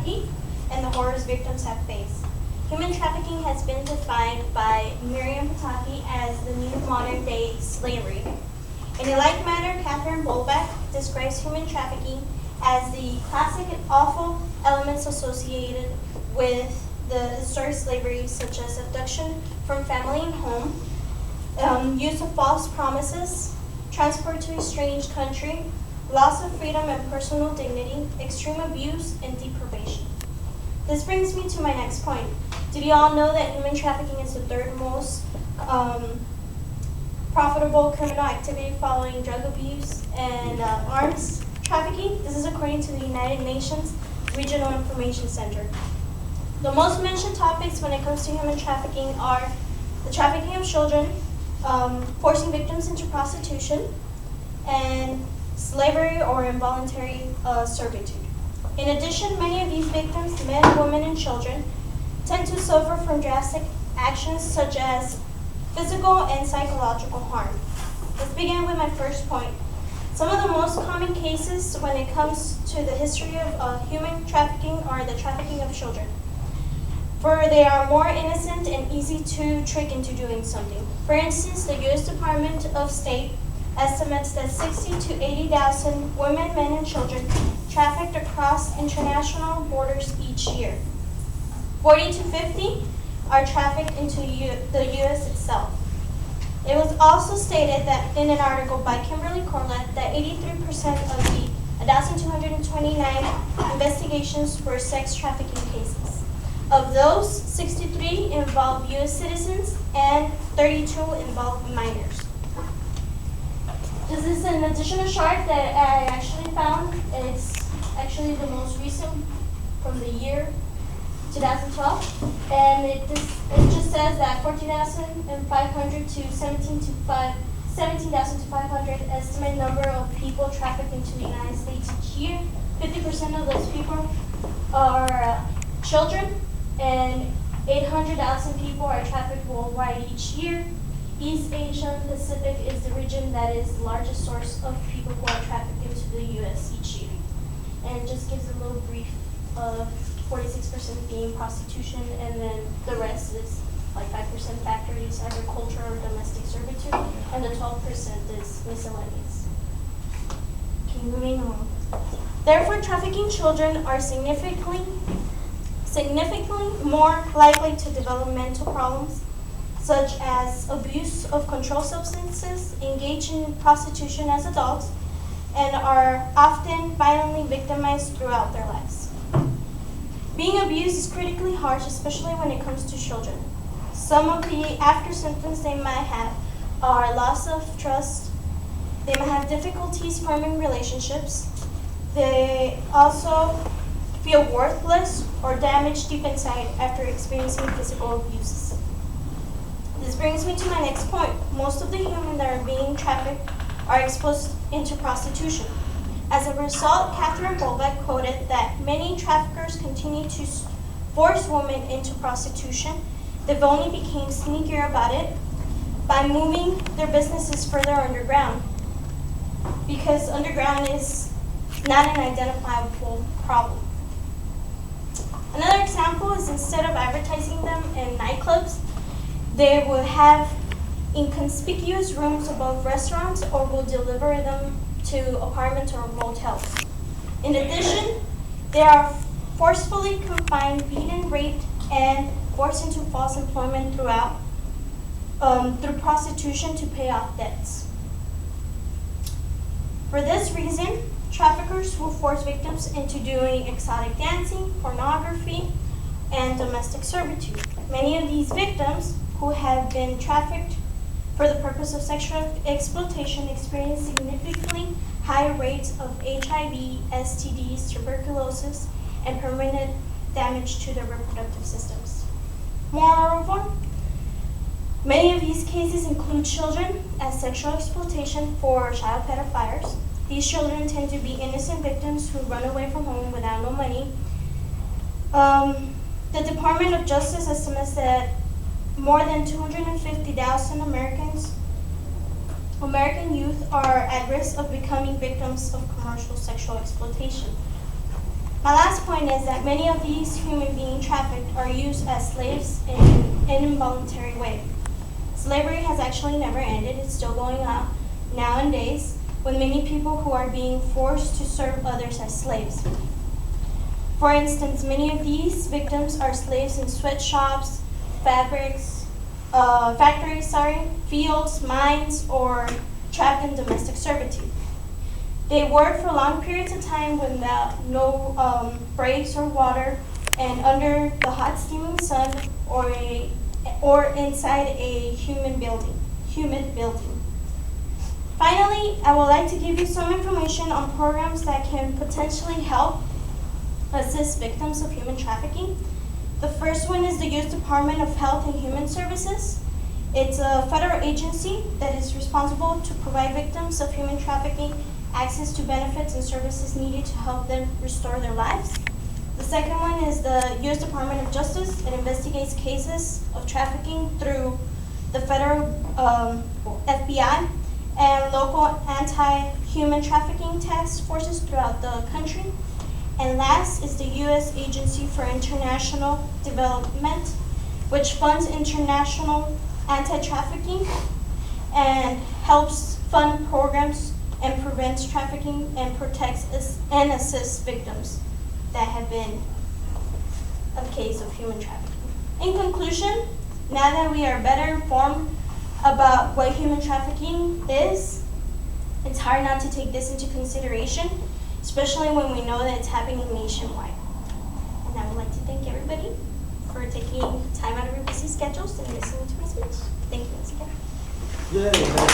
tragedy and the horrors victims have faced. Human trafficking has been defined by Miriam Pataki as the new modern-day slavery. In a like manner, Catherine Bolbeck describes human trafficking as the classic and awful elements associated with the historic slavery, such as abduction from family and home, use of false promises, transport to a strange country, loss of freedom and personal dignity, extreme abuse, and deprivation. This brings me to my next point. Did you all know that human trafficking is the third most profitable criminal activity following drug abuse and arms trafficking? This is according to the United Nations Regional Information Center. The most mentioned topics when it comes to human trafficking are the trafficking of children, forcing victims into prostitution, and slavery or involuntary servitude. In addition, many of these victims, men, women, and children, tend to suffer from drastic actions such as physical and psychological harm. Let's begin with my first point. Some of the most common cases when it comes to the history of human trafficking are the trafficking of children, for they are more innocent and easy to trick into doing something. For instance, the U.S. Department of State estimates that 60 to 80,000 women, men, and children trafficked across international borders each year. 40 to 50 are trafficked into the U.S. itself. It was also stated that in an article by Kimberly Corlett that 83% of the 1,229 investigations were sex trafficking cases. Of those, 63 involved U.S. citizens and 32 involved minors. This is an additional chart that I actually found. It's actually the most recent from the year 2012, and it just says that 14,500 to 17,500 estimate number of people trafficked into the United States each year. 50% of those people are children, and 800,000 people are trafficked worldwide each year. East Asia Pacific is the region that is the largest source of people who are trafficked into the U.S. each year. And it just gives a little brief of 46% being prostitution, and then the rest is like 5% factories, agriculture, or domestic servitude, and the 12% is miscellaneous. Okay, moving on. Therefore, trafficking children are significantly more likely to develop mental problems, such as abuse of controlled substances, engage in prostitution as adults, and are often violently victimized throughout their lives. Being abused is critically harsh, especially when it comes to children. Some of the after symptoms they might have are loss of trust. They might have difficulties forming relationships. They also feel worthless or damaged deep inside after experiencing physical abuses. This brings me to my next point. Most of the humans that are being trafficked are exposed into prostitution. As a result, Catherine Bolbeck quoted that many traffickers continue to force women into prostitution. They've only became sneakier about it by moving their businesses further underground, because underground is not an identifiable problem. Another example is, instead of advertising them in nightclubs, they will have inconspicuous rooms above restaurants, or will deliver them to apartments or motels. In addition, they are forcefully confined, beaten, raped, and forced into false employment through prostitution to pay off debts. For this reason, traffickers will force victims into doing exotic dancing, pornography, and domestic servitude. Many of these victims who have been trafficked for the purpose of sexual exploitation experience significantly higher rates of HIV, STDs, tuberculosis, and permanent damage to their reproductive systems. Moreover, many of these cases include children as sexual exploitation for child pedophiles. These children tend to be innocent victims who run away from home without no money. The Department of Justice estimates that more than 250,000 American youth are at risk of becoming victims of commercial sexual exploitation. My last point is that many of these human being trafficked are used as slaves in an involuntary way. Slavery has actually never ended. It's still going on nowadays, with many people who are being forced to serve others as slaves. For instance, many of these victims are slaves in sweatshops, factories, fields, mines, or trapped in domestic servitude. They work for long periods of time without no breaks or water, and under the hot steaming sun, or inside a humid building. Finally, I would like to give you some information on programs that can potentially help assist victims of human trafficking. The first one is the U.S. Department of Health and Human Services. It's a federal agency that is responsible to provide victims of human trafficking access to benefits and services needed to help them restore their lives. The second one is the U.S. Department of Justice. It investigates cases of trafficking through the federal FBI and local anti-human trafficking task forces throughout the country. And last is the U.S. Agency for International Development, which funds international anti-trafficking and helps fund programs and prevents trafficking and protects and assists victims that have been a case of human trafficking. In conclusion, now that we are better informed about what human trafficking is, it's hard not to take this into consideration, especially when we know that it's happening nationwide. And I would like to thank everybody for taking time out of your busy schedules and listening to my speech. Thank you once again. Yay.